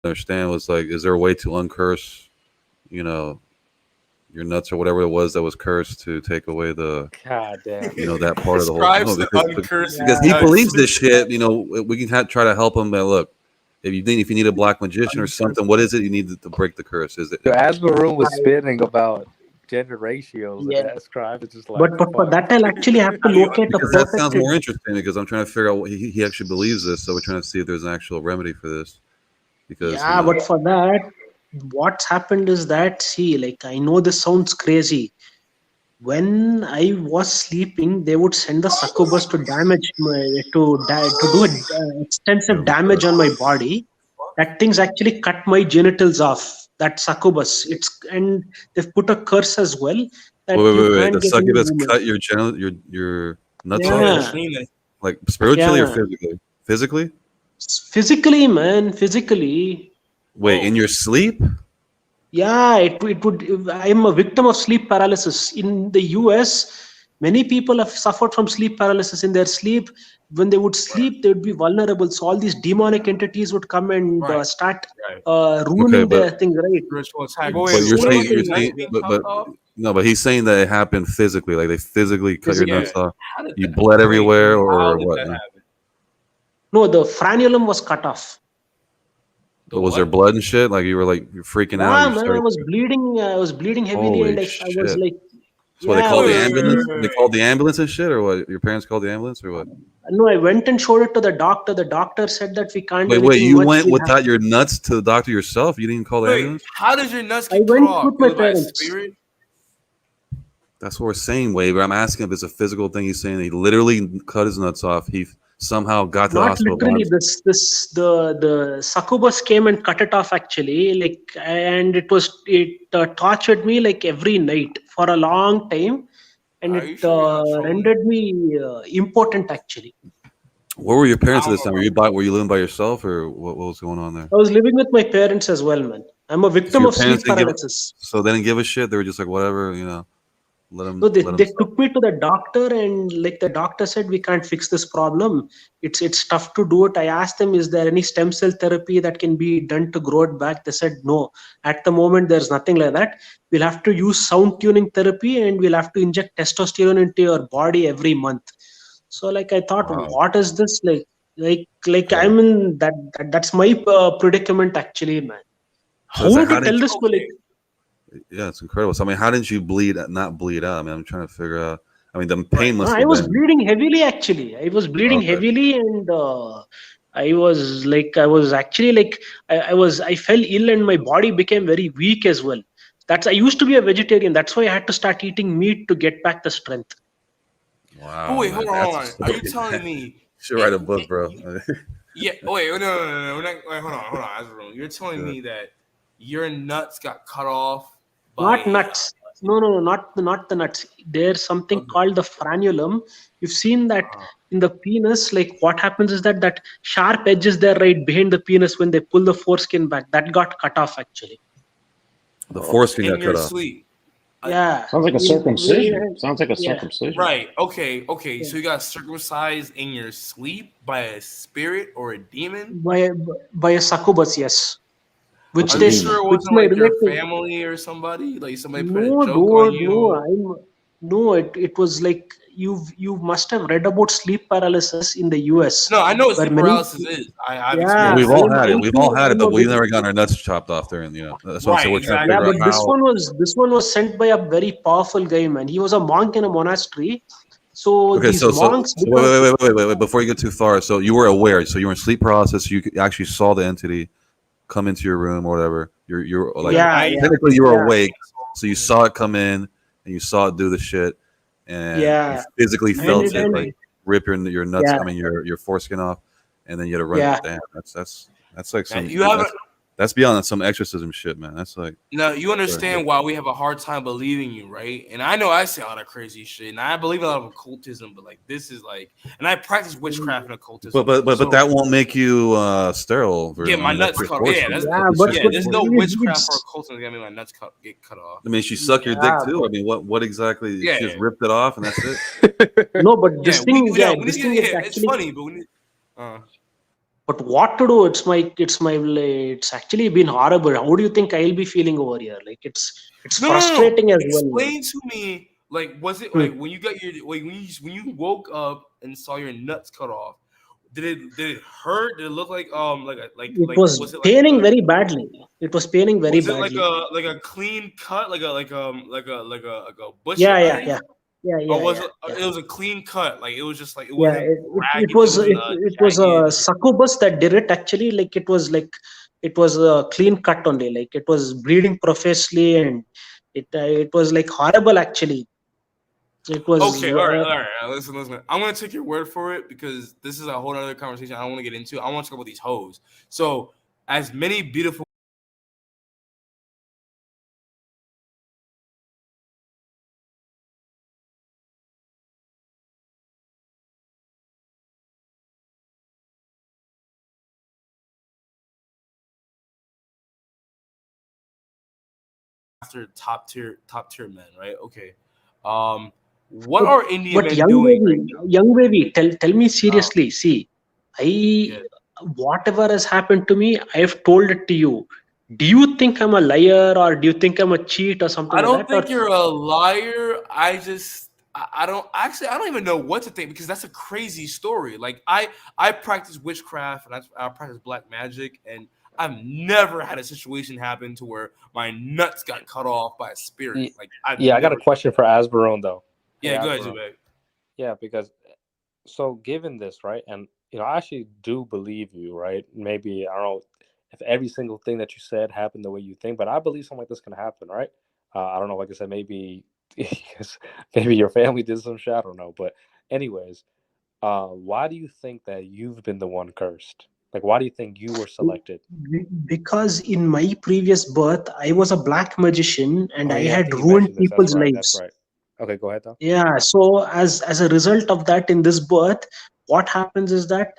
understand was like, is there a way to uncurse, you know, your nuts or whatever it was that was cursed to take away the, God damn. that part of the whole. No, Scribes to uncurse his because he nuts. believes this shit. We can try to help him. But look, if you need a black magician or something, what is it you need to break the curse? Is it? So as Maroon was spitting about gender ratios, and Yeah. that scribe is just like, But for fuck. that, I'll actually have to How do you locate a Because that sounds perfect. more interesting. Because I'm trying to figure out what he actually believes this. So we're trying to see if there's an actual remedy for this. Because Yeah, but for that, what's happened is that, see, like, I know this sounds crazy. When I was sleeping, they would send the succubus to damage my to do extensive damage on my body. That thing's actually cut my genitals off. That succubus, and they've put a curse as well that you wait. can't The get any succubus woman. cut your nuts Yeah, off, Yeah, like spiritually or yeah. physically? Physically? Physically, man, physically. Wait, in Whoa. your sleep? Yeah, it would. I am a victim of sleep paralysis. In the US, many people have suffered from sleep paralysis in their sleep. When they would sleep, they would be vulnerable. So all these demonic entities would come and Right, start right. Okay, ruining but their thing, right? Spiritual attack. It's but the you're same saying Your you're thing. nuts saying get but chopped off? no, but he's saying that it happened physically, like they physically cut your Yeah. nuts off. How did You that? bled Wait, everywhere how or did what? that No? happen? No, the frenulum was cut off. The But was there what? blood and shit? Like you're freaking out. Yeah, You man, I started. was bleeding. I was bleeding heavily, Holy and I was shit! like, So what, they yeah, I called the was. ambulance? Wait. They called the ambulance and shit, or what? Your parents called the ambulance, or what? No, I went and showed it to the doctor. The doctor said that we can't do Wait. anything You much. went We have. without your nuts to the doctor yourself? You didn't call the Wait, ambulance? how does your nuts I get cut went off? with It my was by a parents. spirit? That's what we're saying, Wade. But I'm asking if it's a physical thing. He's saying he literally cut his nuts off. He somehow got to the Not hospital by literally. himself. The succubus came and cut it off actually. Like, and it tortured me like every night for a long time, and Are you it sure you're not trolling? rendered me impotent actually. Where were your I parents at don't this know time? about Were you living by yourself, or what was going on there? I was living with my parents as well, man. I'm a So victim your of parents sleep didn't give, paralysis. so they didn't give a shit. They were just like, whatever, let So him they suffer. took me to the doctor, and like the doctor said, we can't fix this problem. It's tough to do it. I asked them, is there any stem cell therapy that can be done to grow it back? They said no. At the moment, there's nothing like that. We'll have to use sound tuning therapy, and we'll have to inject testosterone into your body every month. So like I thought, Wow. what is this like? Like Okay. I'm in that's my predicament actually, man. So it's How like, to how did? tell this to like. okay. Yeah, it's incredible. So I mean, how didn't you not bleed out? I mean, I'm trying to figure out. I mean, the Right. pain No, must I have was been bleeding heavily actually. I was bleeding okay. heavily, and I was actually like I fell ill, and my body became very weak as well. That's I used to be a vegetarian. That's why I had to start eating meat to get back the strength. But Wow, wait, man, hold on, hold that's a on. Are you story. telling Man. me? You should write a book, bro. Yeah. Wait. No. We're not, wait, hold on. That's wrong. You're telling Yeah. me that your nuts got cut off by Not a. nuts. No, not the nuts. There's something Okay. called the frenulum. You've seen that in the penis. Like what happens is that sharp edge is there right behind the penis when they pull the foreskin back. That got cut off actually. The Oh, foreskin In got your cut off. sleep. Yeah. Sounds like a circumcision. Sounds like a Yeah. circumcision. Right. Okay. Yeah. So you got circumcised in your sleep by a spirit or a demon? By a succubus, yes. What's Which a Are you they, demon? sure it which wasn't my like your relative. family or somebody? Like somebody put a No, joke on dude, no. you? No. It was like you must have read about sleep paralysis in the US, No, I know what where sleep many. paralysis is. I've Yeah, experienced We've it. all had it. We've all had it, I'm but a we've victim. never gotten our nuts chopped off there. And that's what I'm saying. Right, We're trying to Yeah, figure exactly. but out how. this one was sent by a very powerful guy, man. He was a monk in a monastery. So Okay, these monks, so because wait. Before you get too far, so you were aware. So you were in sleep paralysis. Actually saw the entity come into your room or whatever. You're In the like yeah, night. yeah, technically you were yeah, awake, so you saw it come in and you saw it do the shit, and you yeah, physically and felt it, it and like rip your nuts. yeah, I mean your foreskin off, and then you had to run. yeah. Damn, that's like Now, some you haven't. that's beyond some exorcism shit, man. That's like Now you understand why we have a hard time believing you, right? And I know I say a lot of crazy shit, and I believe a lot of occultism, but like this is like, and I practice witchcraft and occultism. but So that won't make you sterile. get my nuts Your cut. Yeah, foreskin. that's Yeah, It's just your there's no foreskin. witchcraft or it's occultism that get me my nuts get cut off. I mean, she sucked your dick yeah, too. I mean, what exactly? Yeah, She just yeah, ripped it off and that's it. no, but yeah. this thing, We know this we need to thing get. is Yeah, it's actually funny, but we need. Uh, But what to do? It's actually been horrible. How do you think I'll be feeling over here? Like it's No. frustrating as well. Explain to me, like, was it Hmm. like when you got your like when you woke up and saw your nuts cut off? Did it hurt? Did it look like It was was it like paining very badly. It was paining very was it badly. like a clean cut like a butcher Yeah, yeah, knife? yeah, yeah, Or yeah, was yeah, it? yeah. It was a clean cut. Like it was just like it Yeah, wasn't it ragged. It was wasn't it was jagged. a succubus that did it actually. Like it was a clean cut only. Like it was bleeding profusely, and it was like horrible actually. It was Okay, all right. Listen. I'm gonna take your word for it because this is a whole other conversation I don't want to get into. I want to talk about these hoes. So, as many beautiful after top tier men, right? Okay. What but, are Indian but men doing right now? young baby, tell me Oh, seriously. See, I yeah. whatever has happened to me, I have told it to you. Do you think I'm a liar, or do you think I'm a cheat, or something I like don't that? Or think you're a liar. I don't actually I don't even know what to think because that's a crazy story. Like I practice witchcraft and I practice black magic and I've never had a situation happen to where my nuts got cut off by a spirit. Ye- Like I've Yeah, I got a never. question for Asbarone though. Hey, Yeah, go ahead, Asbarone. Jubek. Yeah, because so given this, right, and I actually do believe you, right? Maybe I don't know if every single thing that you said happened the way you think, but I believe something like this can happen, right? I don't know, like I said, maybe maybe your family did some shit, I don't know, but anyways, why do you think that you've been the one cursed? Like, why do you think you were selected? because in my previous birth, I was a black magician and Oh I yeah, I had think you ruined mentioned this. That's people's right. That's lives. right. Okay, go ahead though. Yeah, so as a result of that, in this birth, what happens is that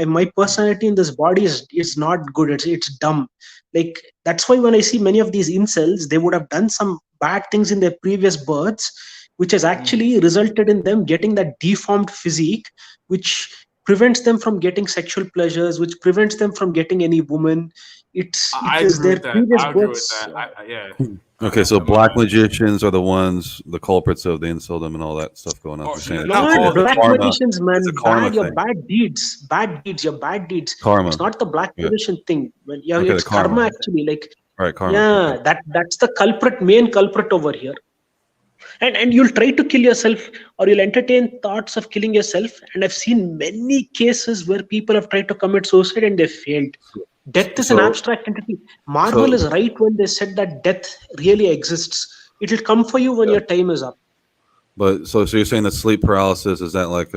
my personality in this body is not good. It's dumb. Like that's why when I see many of these incels, they would have done some bad things in their previous births, which has actually resulted in them getting that deformed physique, which prevents them from getting sexual pleasures, which prevents them from getting any woman. I It is agree their with that. previous I agree with births. that. Yeah. Okay, so black magicians are the ones, the culprits of the insultum and all that stuff going on. Or You're saying not Not all it's the a black people. karma, magicians, it's a man. karma Your thing. bad deeds, your bad deeds. It's Karma. not the black Yeah. magician thing. Well, yeah, Okay, the it's karma karma. actually. Like, All right, karma. yeah, Okay. that's the main culprit over here. And you'll try to kill yourself, or you'll entertain thoughts of killing yourself. And I've seen many cases where people have tried to commit suicide and they failed. Death is an So, abstract entity. Marvel so, is right when they said that death really exists. It'll come for you when yeah. your time is up. But so you're saying that sleep paralysis is that like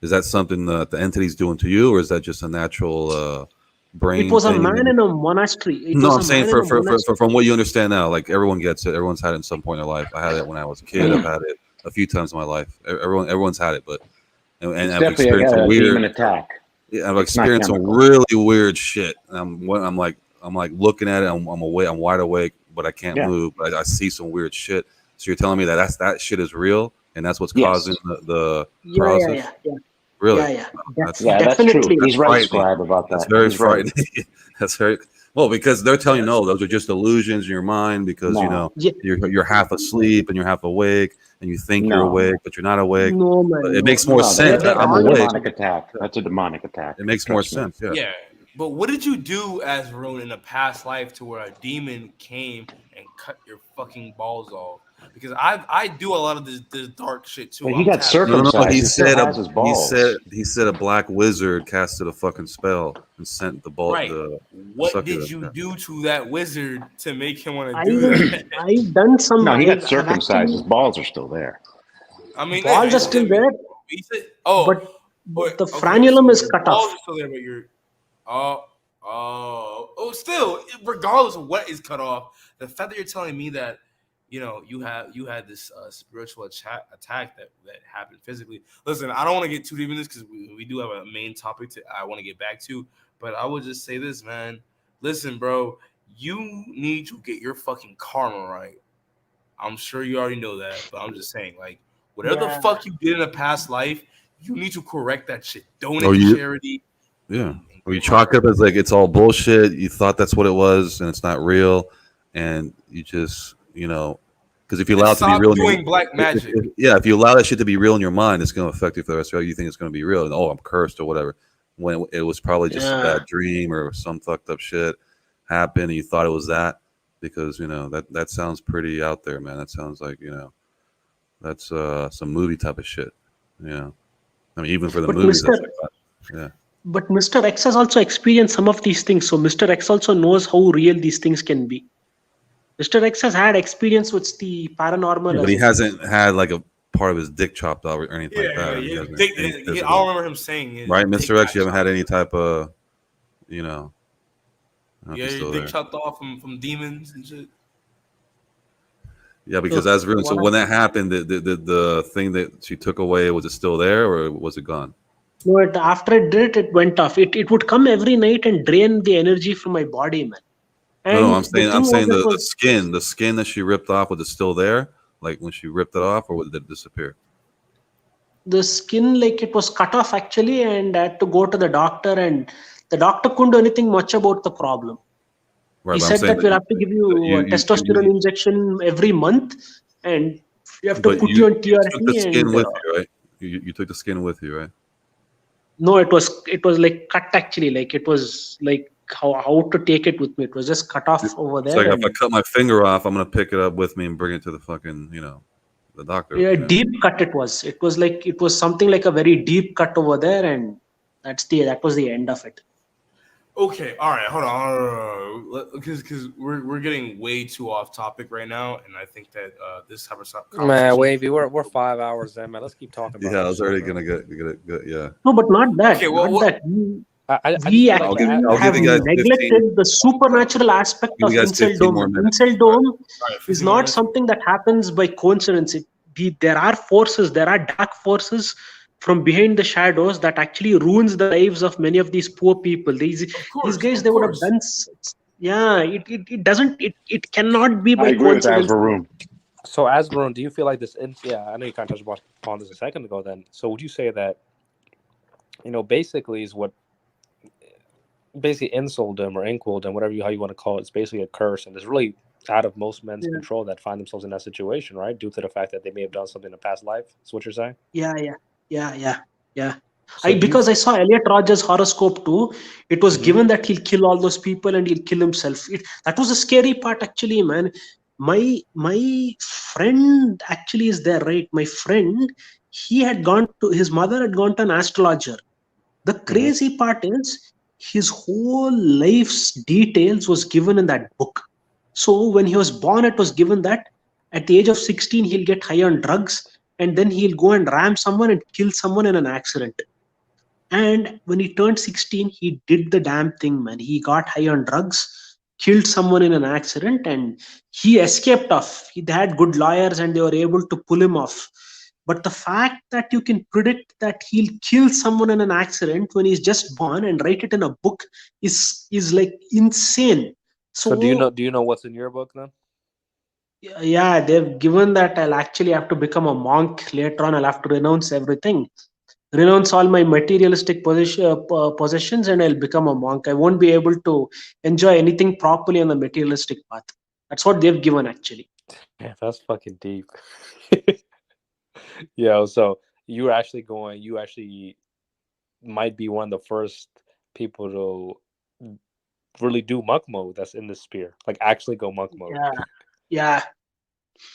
is that something that the entity's doing to you, or is that just a natural It brain was a thing? man in a monastery. It No, was I'm a saying man in a for monastery. from what you understand now, like everyone gets it. Everyone's had it in some point in their life. I had it when I was a kid. I've had it a few times in my life. Everyone's had it, but and It's I've definitely experienced some a weird. demon attack. Yeah, I've It's not experienced some chemical. really weird shit. I'm like looking at it. I'm awake. I'm wide awake, but I can't Yeah. move. But I see some weird shit. So you're telling me that shit is real, and that's what's causing Yes. the Yeah, yeah, paralysis? yeah, yeah, Really? yeah, yeah. That's Yeah, that's true. Definitely. He's right, frightening. Scribe, about That's that. very He's right. frightening. That's very well because they're telling you no, those are just illusions in your mind because No, Yeah. you're half asleep and you're half awake and you think you're no, awake but you're not awake. No, man, But it no, makes more no. no. sense. They're I'm That's a all awake. demonic attack. That's a demonic attack. It makes more Trust me. sense. Yeah. Yeah, but what did you do as Varun in a past life to where a demon came and cut your fucking balls off? Because I do a lot of this dark shit too. But he I'm got tapped in. No, circumcised. He still has his balls. he said a black wizard casted a fucking spell and sent Right. the What did succubus. you Yeah. do to that wizard to make him want to I do that? I've done some. No, he got I've circumcised. His actually balls are still there. I mean, balls are still there, he said, but but the okay, frenulum so is your cut balls off. are still there, but you're still, regardless of what is cut off, the fact that you're telling me that you had this spiritual attack that happened physically. Listen, I don't want to get too deep in this because we do have a main topic I want to get back to, but I would just say this, man. Listen, bro, you need to get your fucking karma right. I'm sure you already know that, but I'm just saying, like, whatever the Yeah. fuck you did in a past life, you need to correct that shit. Donate Oh, to you? charity. Yeah. And Or you chalk up as like it's all bullshit. You thought that's what it was, and it's not real, and you just because if you allow it to be Stop real, doing black magic. if you allow that shit to be real in your mind, it's going to affect you for the rest of your life. You think it's going to be real, and I'm cursed or whatever. When it was probably just a bad dream or some fucked up shit happened, and you thought it was that because that sounds pretty out there, man. That sounds like that's some movie type of shit. I mean, even for the movies, that's like that. Yeah. But Mr. X has also experienced some of these things, so Mr. X also knows how real these things can be. Mr. X has had experience with the paranormal. Yeah, but he hasn't had like a part of his dick chopped off or anything like that. I don't remember him saying it. Right, Mr. X, you haven't had any type of, your dick chopped off from demons and shit. Yeah, because as ruined. So when that happened, the thing that she took away, was it still there or was it gone? No, after it did it went off. It would come every night and drain the energy from my body, man. And no, I'm saying the skin that she ripped off, was it still there? Like when she ripped it off, or did it disappear? The skin, like it was cut off actually, and I had to go to the doctor, and the doctor couldn't do anything much about the problem. Right, he said that we'll have to give you a testosterone injection every month, and you have to put you on TRT. You took the skin with you, right? You took the skin with you, right? No, it was like cut actually. Like it was like how to take it with me. It was just cut off over there. It's like if I cut my finger off, I'm gonna pick it up with me and bring it to the fucking the doctor. Yeah, deep cut it was. It was something like a very deep cut over there, and that was the end of it. Okay, all right, hold on, because we're getting way too off topic right now, and I think that this type of stuff. Man, Wavy, we're 5 hours in, man. Let's keep talking about. Yeah, I was already gonna get yeah. No, but not that. Okay, well, not that. We actually have neglected the supernatural aspect of Incel Dome. Incel Dome is not something that happens by coincidence. There are forces, there are dark forces from behind the shadows that actually ruins the lives of many of these poor people. These guys, they would have done. Yeah, it doesn't. It cannot be by coincidence. So, Asvarun, do you feel like this? Yeah, I know you kind of touched upon this a second ago. Then, so would you say that basically is what insoldom or inquildom, whatever how you want to call it, it's basically a curse, and it's really out of most men's control that find themselves in that situation, right? Due to the fact that they may have done something in a past life. That's what you're saying? Yeah. So because I saw Elliot Rogers' horoscope too, it was given that he'll kill all those people and he'll kill himself. That was a scary part actually, man. My friend actually is there, right? My friend, his mother had gone to an astrologer. The crazy part is his whole life's details was given in that book. So when he was born, it was given that at the age of 16, he'll get high on drugs, and then he'll go and ram someone and kill someone in an accident. And when he turned 16, he did the damn thing, man. He got high on drugs, killed someone in an accident, and he escaped off. They had good lawyers and they were able to pull him off. But the fact that you can predict that he'll kill someone in an accident when he's just born and write it in a book is like insane. So do you know what's in your book then? Yeah, they've given that I'll actually have to become a monk later on. I'll have to renounce everything, renounce all my materialistic possessions, and I'll become a monk. I won't be able to enjoy anything properly on the materialistic path. That's what they've given actually. Yeah, that's fucking deep. Yeah, so you actually might be one of the first people to really do monk mode that's in this sphere. Like actually go monk mode. Yeah.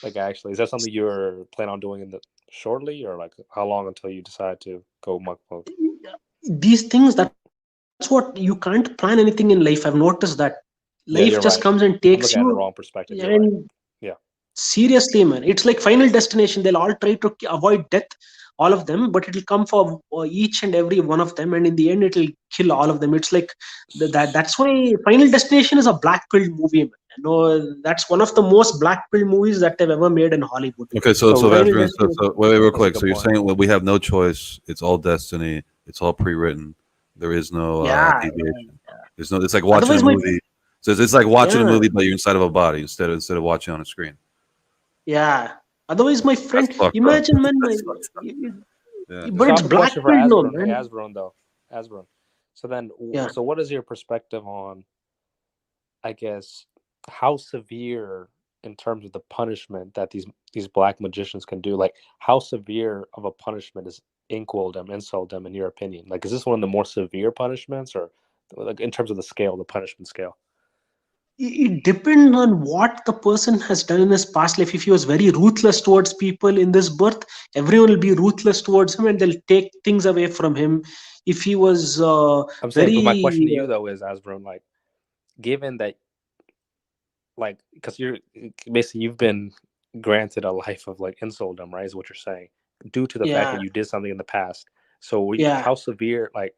Like actually, is that something you're planning on doing shortly, or like how long until you decide to go monk mode? These things, that's what you can't plan anything in life. I've noticed that life just comes and takes you. I'm looking at the wrong perspective. And seriously, man, it's like Final Destination. They'll all try to avoid death, all of them, but it'll come for each and every one of them, and in the end, it'll kill all of them. It's like that's why Final Destination is a black pill movie, man. That's one of the most black pill movies that they've ever made in Hollywood. Okay, so wait, real quick. So you're saying we have no choice. It's all destiny. It's all pre-written. There is no deviation. There's no. It's like watching a movie. So it's like watching a movie, but you're inside of a body instead of watching on a screen. Yeah. Otherwise, my friend, imagine, man. But it's black pill, no, man. Asvarun. So then, Yeah. so what is your perspective on, I guess, how severe in terms of the punishment that these black magicians can do? Like, how severe of a punishment is insult them in your opinion? Like, is this one of the more severe punishments, or like in terms of the scale, the punishment scale? It depends on what the person has done in his past life. If he was very ruthless towards people in this birth, everyone will be ruthless towards him and they'll take things away from him. If he was I'm saying, but my question to very you though is, Asbroon, like, given that, like, because you're basically, you've been granted a life of like insultdom, right? Is what you're saying, due to the fact yeah, that you did something in the past. So yeah, how severe, like,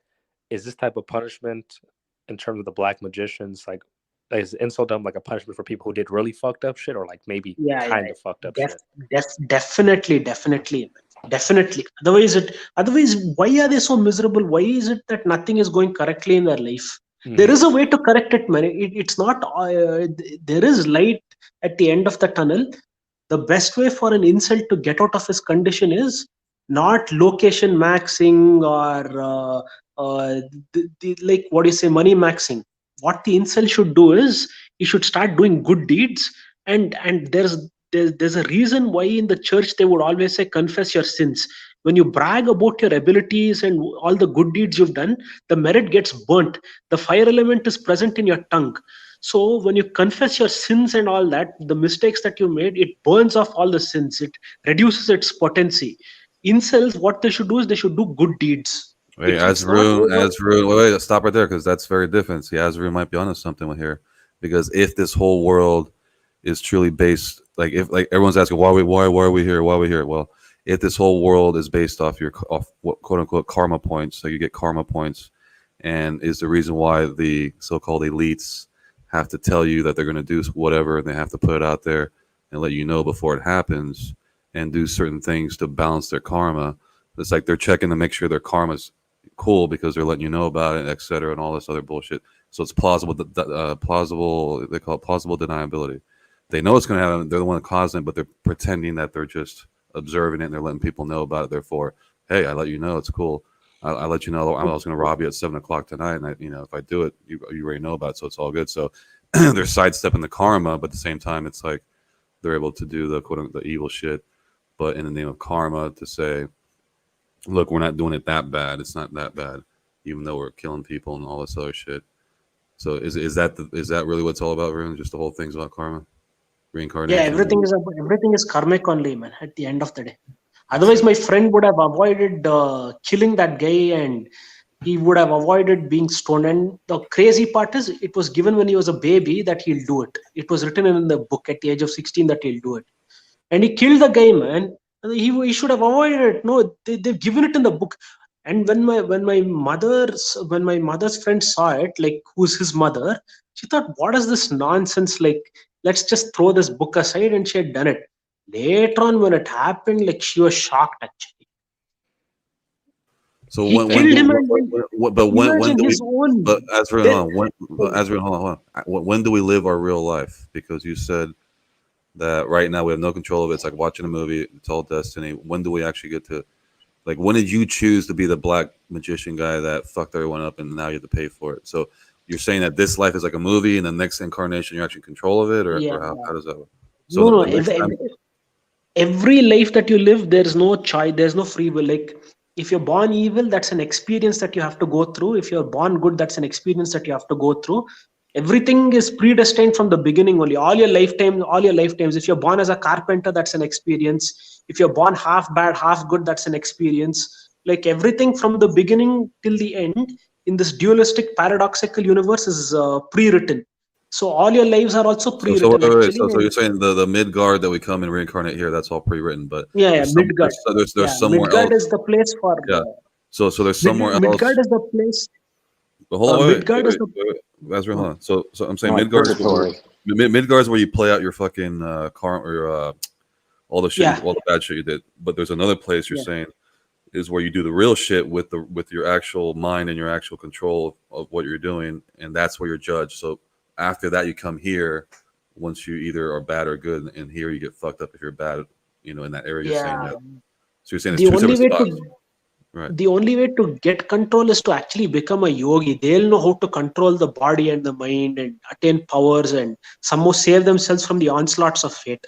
is this type of punishment in terms of the black magicians? Like, is insultdom like a punishment for people who did really fucked up shit, or like maybe yeah, yeah. kind of fucked up shit? Definitely. Otherwise, why are they so miserable? Why is it that nothing is going correctly in their life? There is a way to correct it, man. It's not. There is light at the end of the tunnel. The best way for an insult to get out of his condition is not location maxing or like what do you say, money maxing. What the insult should do is he should start doing good deeds, and there's a reason why in the church they would always say confess your sins. When you brag about your abilities and all the good deeds you've done, the merit gets burnt. The fire element is present in your tongue. So when you confess your sins and all that, the mistakes that you made, it burns off all the sins. It reduces its potency. Incels, what they should do is they should do good deeds. Wait, It's not wait, stop right there, because that's very different. See, Azrael might be onto something with here, because if this whole world is truly based, like, if, like, everyone's asking why are we here? Well, if this whole world is based off what quote unquote karma points, so you get karma points, and is the reason why the so-called elites have to tell you that they're going to do whatever, and they have to put it out there and let you know before it happens, and do certain things to balance their karma. It's like they're checking to make sure their karma's cool because they're letting you know about it, et cetera, and all this other bullshit. So it's plausible. Plausible. They call it plausible deniability. They know it's going to happen. They're the one that caused it, but they're pretending that they're just observing it and they're letting people know about it. Therefore, hey, I let you know it's cool. I let you know I was going to rob you at 7:00 tonight, and if I do it, you already know about it, so it's all good. So they're sidestepping the karma, but at the same time, it's like they're able to do the quote unquote the evil shit, but in the name of karma, to say, look, we're not doing it that bad. It's not that bad, even though we're killing people and all this other shit. So is that really what it's all about, Varun? Just the whole thing's about karma, reincarnation? Yeah, everything is karmic only, man. At the end of the day, otherwise, my friend would have avoided killing that guy, and he would have avoided being stoned. And the crazy part is, it was given when he was a baby that he'll do it. It was written in the book at the age of 16 that he'll do it, and he killed the guy, man. He should have avoided it. No, they've given it in the book. And when my mother's friend saw it, like, who's his mother, she thought, what is this nonsense? Like, let's just throw this book aside, and she had done it. Later on, when it happened, like, she was shocked actually. So He when killed him, when do we? his own. But Azrael, hold on. When do we live our real life? Because you said that right now we have no control of it. It's like watching a movie. It's all destiny. When do we actually get to? Like, when did you choose to be the black magician guy that fucked everyone up, and now you have to pay for it? So you're saying that this life is like a movie, and the next incarnation you're actually in control of it, or how does that work? So No. Every life that you live, there's no choice. There's no free will. Like, if you're born evil, that's an experience that you have to go through. If you're born good, that's an experience that you have to go through. Everything is predestined from the beginning only. All your lifetimes. If you're born as a carpenter, that's an experience. If you're born half bad, half good, that's an experience. Like, everything from the beginning till the end in this dualistic paradoxical universe is pre-written. So all your lives are also pre-written. So you're saying the Midgard that we come and reincarnate here, that's all pre-written, but Midgard. There's somewhere Midgard else. is the place for. So there's somewhere else. Midgard is the place. But hold on, Midgard is the. Ezra, hold on. So I'm saying Like Midgard purgatory. Midgard's where you play out your fucking karma, or all the shit, all the bad shit you did. But there's another place you're saying is where you do the real shit with your actual mind and your actual control of what you're doing, and that's where you're judged. So after that, you come here. Once you either are bad or good, and here you get fucked up if you're bad. In that area, you're saying that. So you're saying there's two separate spots. Right. The only way to get control is to actually become a yogi. They'll know how to control the body and the mind and attain powers and somehow save themselves from the onslaughts of fate.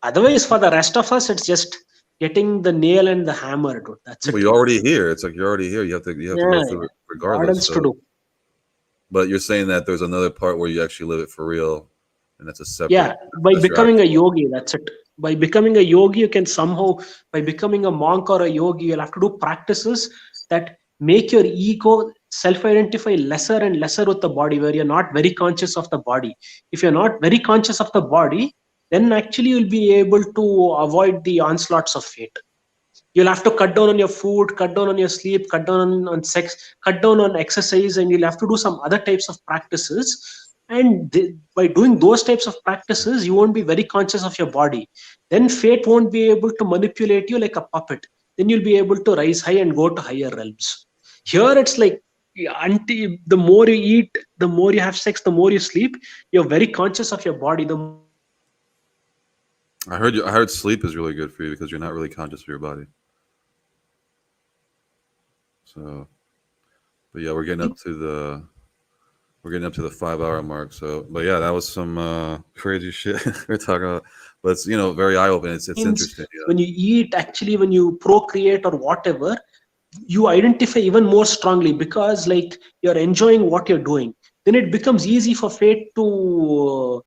Otherwise, for the rest of us, it's just getting the nail and the hammer, dude. That's it. Well, you're already here. It's like you're already here. You have to go through it regardless. What else to do? But you're saying that there's another part where you actually live it for real, and that's a separate. Yeah, by becoming a yogi, that's it. By becoming a yogi, you can somehow, by becoming a monk or a yogi, you'll have to do practices that make your ego self-identify lesser and lesser with the body, where you're not very conscious of the body. If you're not very conscious of the body, then actually you'll be able to avoid the onslaughts of fate. You'll have to cut down on your food, cut down on your sleep, cut down on sex, cut down on exercise, and you'll have to do some other types of practices. And by doing those types of practices, you won't be very conscious of your body. Then fate won't be able to manipulate you like a puppet. Then you'll be able to rise high and go to higher realms. Here it's like, the more you eat, the more you have sex, the more you sleep, you're very conscious of your body. I heard sleep is really good for you because you're not really conscious of your body. So, but yeah, we're getting up to the 5-hour mark. So, but yeah, that was some crazy shit we're talking about. But it's, very eye opening. It's interesting. Yeah. When you eat, actually, when you procreate or whatever, you identify even more strongly because like you're enjoying what you're doing. Then it becomes easy for fate to